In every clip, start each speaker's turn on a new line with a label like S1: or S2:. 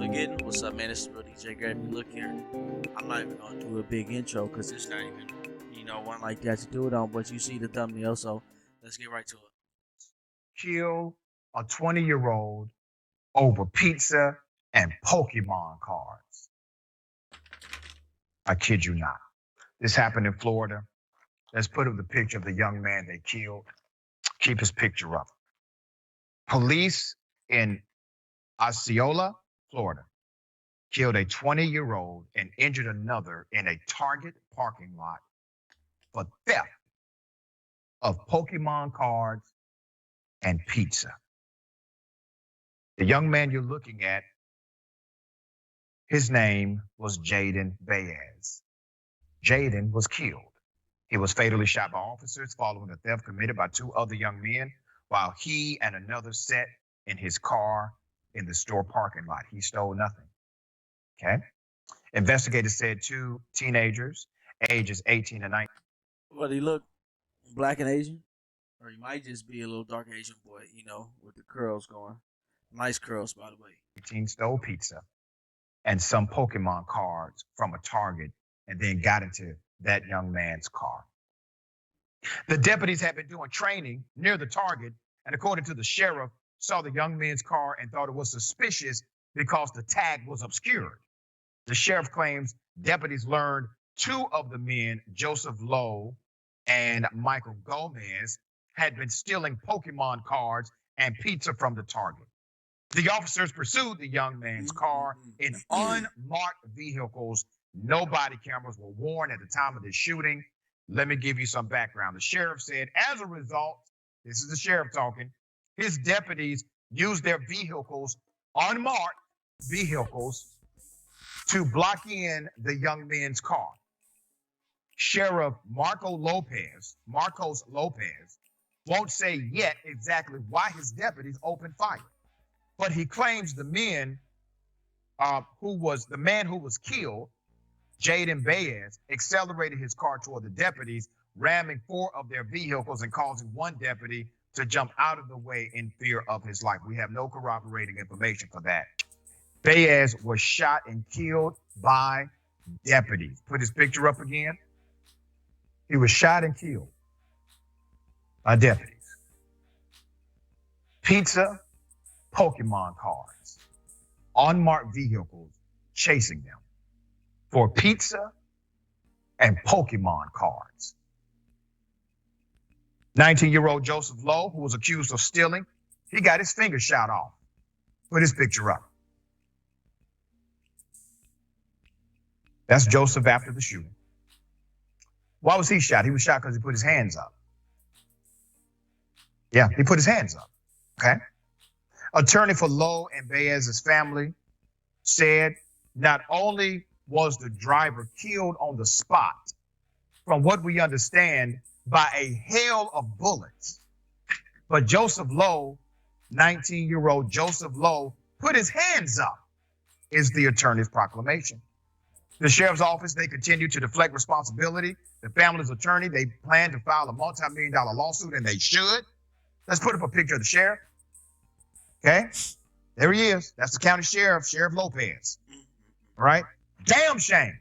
S1: forgetting. What's up, man? This is Real DJ Gravy. Look here, I'm not even gonna do a big intro because it's not even, one like that to do it on. But you see the thumbnail, so let's get right to it.
S2: Kill a 20-year-old over pizza and Pokemon cards. I kid you not. This happened in Florida. Let's put up the picture of the young man they killed. Keep his picture up. Police in Osceola, Florida, killed a 20-year-old and injured another in a Target parking lot for theft of Pokemon cards and pizza. The young man you're looking at, his name was Jaden Baez. Jaden was killed. He was fatally shot by officers following a theft committed by two other young men while he and another sat in his car in the store parking lot. He stole nothing. Okay? Investigators said two teenagers, ages 18 and 19.
S1: But he look black and Asian, or he might just be a little dark Asian boy, with the curls going. Nice curls, by the way.
S2: 18 stole pizza and some Pokemon cards from a Target and then got into that young man's car. The deputies had been doing training near the Target, and according to the sheriff, saw the young man's car and thought it was suspicious because the tag was obscured. The sheriff claims deputies learned two of the men, Joseph Lowe and Michael Gomez, had been stealing Pokemon cards and pizza from the Target. The officers pursued the young man's car in unmarked vehicles. No body cameras were worn at the time of the shooting. Let me give you some background. The sheriff said, as a result, this is the sheriff talking, his deputies used their vehicles, unmarked vehicles, to block in the young man's car. Sheriff Marcos Lopez, won't say yet exactly why his deputies opened fire, but he claims the man who was killed, Jaden Baez, accelerated his car toward the deputies, ramming four of their vehicles and causing one deputy to jump out of the way in fear of his life. We have no corroborating information for that. Baez was shot and killed by deputies. Put his picture up again. He was shot and killed by deputies. Pizza, Pokemon cards, unmarked vehicles chasing them for pizza and Pokemon cards. 19-year-old Joseph Lowe, who was accused of stealing, he got his finger shot off. Put his picture up. That's Joseph after the shooting. Why was he shot? He was shot because he put his hands up. Yeah, he put his hands up. Okay. Attorney for Lowe and Baez's family said not only was the driver killed on the spot, from what we understand, by a hail of bullets, but Joseph Lowe, 19-year-old Joseph Lowe, put his hands up, is the attorney's proclamation. The sheriff's office, they continue to deflect responsibility. The family's attorney, they plan to file a multi-million-dollar lawsuit, and they should. Let's put up a picture of the sheriff. Okay, there he is. That's the county sheriff, Sheriff Lopez. All right, damn shame.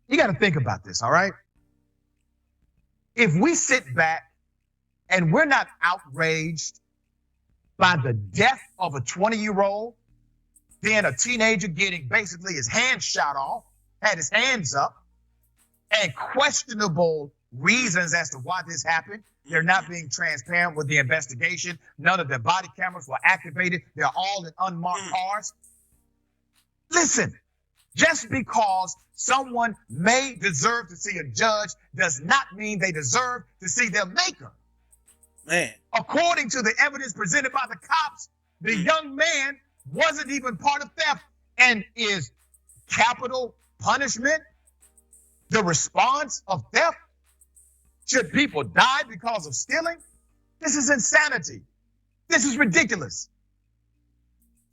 S2: You got to think about this, all right? If we sit back and we're not outraged by the death of a 20-year-old, then a teenager getting basically his hands shot off, had his hands up, and questionable reasons as to why this happened. They're not being transparent with the investigation. None of their body cameras were activated. They're all in unmarked cars. Listen, just because someone may deserve to see a judge does not mean they deserve to see their maker.
S1: Man.
S2: According to the evidence presented by the cops, the young man wasn't even part of theft, and is capital punishment the response of theft? Should people die because of stealing? This is insanity. This is ridiculous.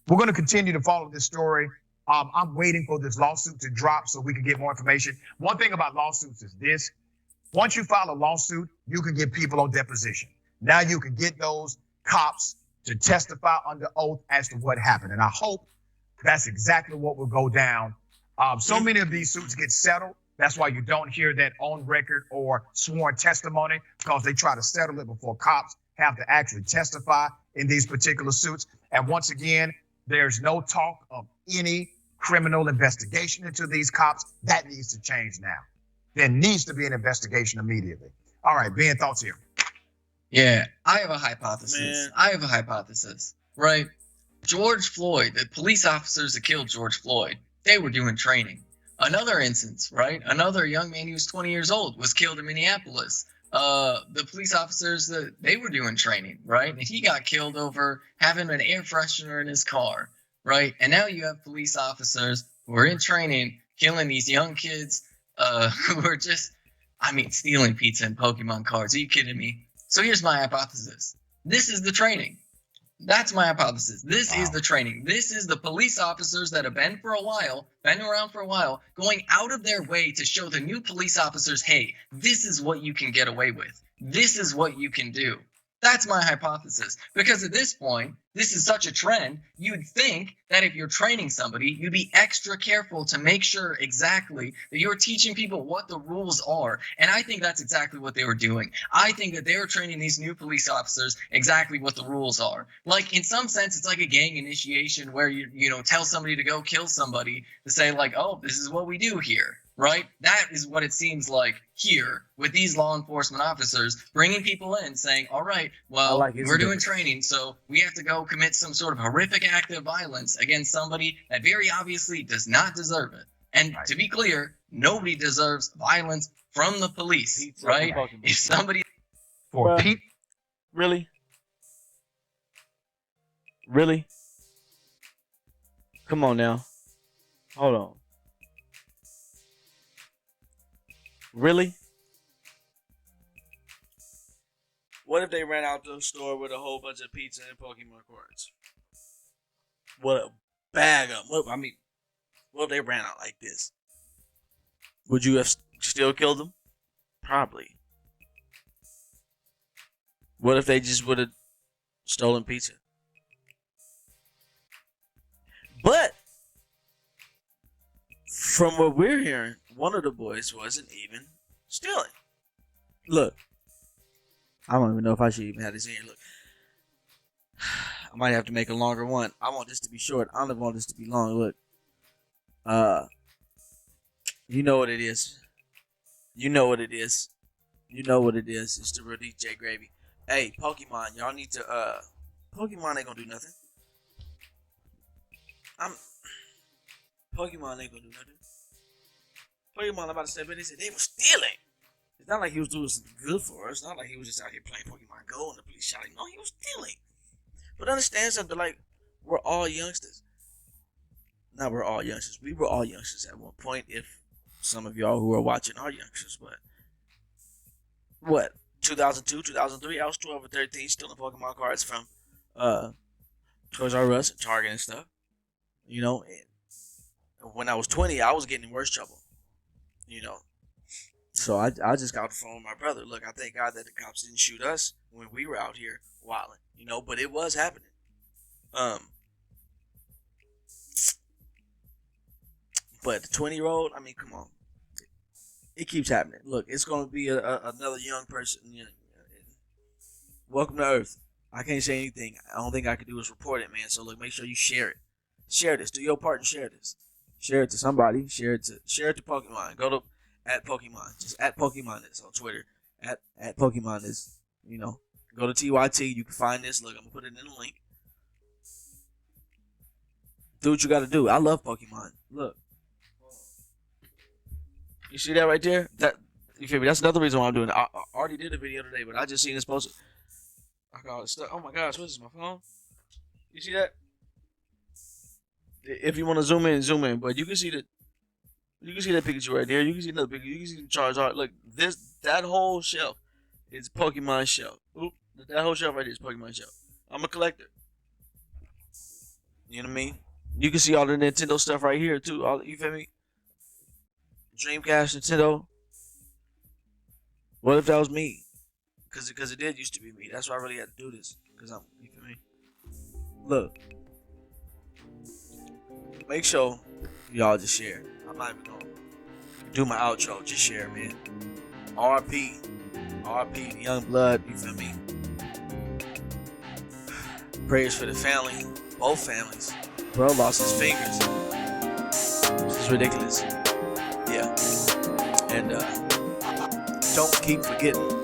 S2: We're going to continue to follow this story. I'm waiting for this lawsuit to drop so we can get more information. One thing about lawsuits is this. Once you file a lawsuit, you can get people on deposition. Now you can get those cops to testify under oath as to what happened. And I hope that's exactly what will go down. So many of these suits get settled. That's why you don't hear that on record or sworn testimony, because they try to settle it before cops have to actually testify in these particular suits. And once again, there's no talk of any criminal investigation into these cops. That needs to change now. There needs to be an investigation immediately. All right, Ben, thoughts here?
S3: Yeah, I have a hypothesis. Right? George Floyd, the police officers that killed George Floyd, they were doing training. Another instance, right? Another young man who was 20 years old was killed in Minneapolis. The police officers, they were doing training, right? And he got killed over having an air freshener in his car, right? And now you have police officers who are in training killing these young kids who are just, stealing pizza and Pokemon cards. Are you kidding me? So here's my hypothesis. This is the training. That's my hypothesis. This is the training. This is the police officers that have been around for a while, going out of their way to show the new police officers, hey, this is what you can get away with. This is what you can do. That's my hypothesis. Because at this point, this is such a trend, you'd think that if you're training somebody, you'd be extra careful to make sure exactly that you're teaching people what the rules are. And I think that's exactly what they were doing. I think that they were training these new police officers exactly what the rules are. Like, in some sense, it's like a gang initiation where you tell somebody to go kill somebody to say, like, oh, this is what we do here. Right? That is what it seems like here with these law enforcement officers bringing people in saying, all right, well, we're doing training, so we have to go commit some sort of horrific act of violence against somebody that very obviously does not deserve it. And to be clear, nobody deserves violence from the police, right? If somebody...
S1: Really? Come on now. Hold on. Really? What if they ran out to the store with a whole bunch of pizza and Pokemon cards? What a bag of... What if they ran out like this? Would you have still killed them? Probably. What if they just would have stolen pizza? But from what we're hearing, one of the boys wasn't even stealing. Look, I don't even know if I should even have this in here. Look, I might have to make a longer one. I want this to be short. I don't want this to be long. Look, you know what it is. You know what it is. It's the real DJ Gravy. Hey, Pokemon, y'all need to. Pokemon ain't gonna do nothing. Pokemon ain't gonna do nothing. Pokemon about to step in. They said they were stealing. It's not like he was doing something good for us. It's not like he was just out here playing Pokemon Go and the police shot him. No, he was stealing. But understand something, like, we're all youngsters. Not we're all youngsters. We were all youngsters at one point, if some of y'all who are watching are youngsters. But, what, 2002, 2003, I was 12 or 13 stealing Pokemon cards from Toys R Us and Target and stuff. And when I was 20, I was getting in worse trouble. So I just got off the phone with my brother. Look, I thank God that the cops didn't shoot us when we were out here wilding, but it was happening. But the 20-year-old, come on. It keeps happening. Look, it's going to be another young person. Welcome to Earth. I can't say anything. I don't think I can do is report it, man. So look, make sure you share it. Share this. Do your part and share this. Share it to somebody. Share it to Pokemon. Go to @Pokemon. Just @Pokemon is on Twitter. At Pokemon is, go to TYT. You can find this. Look, I'm gonna put it in the link. Do what you gotta do. I love Pokemon. Look. You see that right there? You feel me? That's another reason why I'm doing it. I already did a video today, but I just seen this posted. I got stuck. Oh my gosh, what is this, my phone? You see that? If you want to zoom in. But you can see that Pikachu right there. You can see another Pikachu. You can see the Charizard. Look, that whole shelf is Pokemon shelf. Oop, that whole shelf right there is Pokemon shelf. I'm a collector. You know what I mean? You can see all the Nintendo stuff right here too. You feel me? Dreamcast, Nintendo. What if that was me? Because it did used to be me. That's why I really had to do this. You feel me? Look, make sure y'all just share. I'm not even gonna do my outro. Just share, man. RP, RP, Young Blood. You feel me? Prayers for the family, both families. Bro lost his fingers. This is ridiculous. Yeah. And don't keep forgetting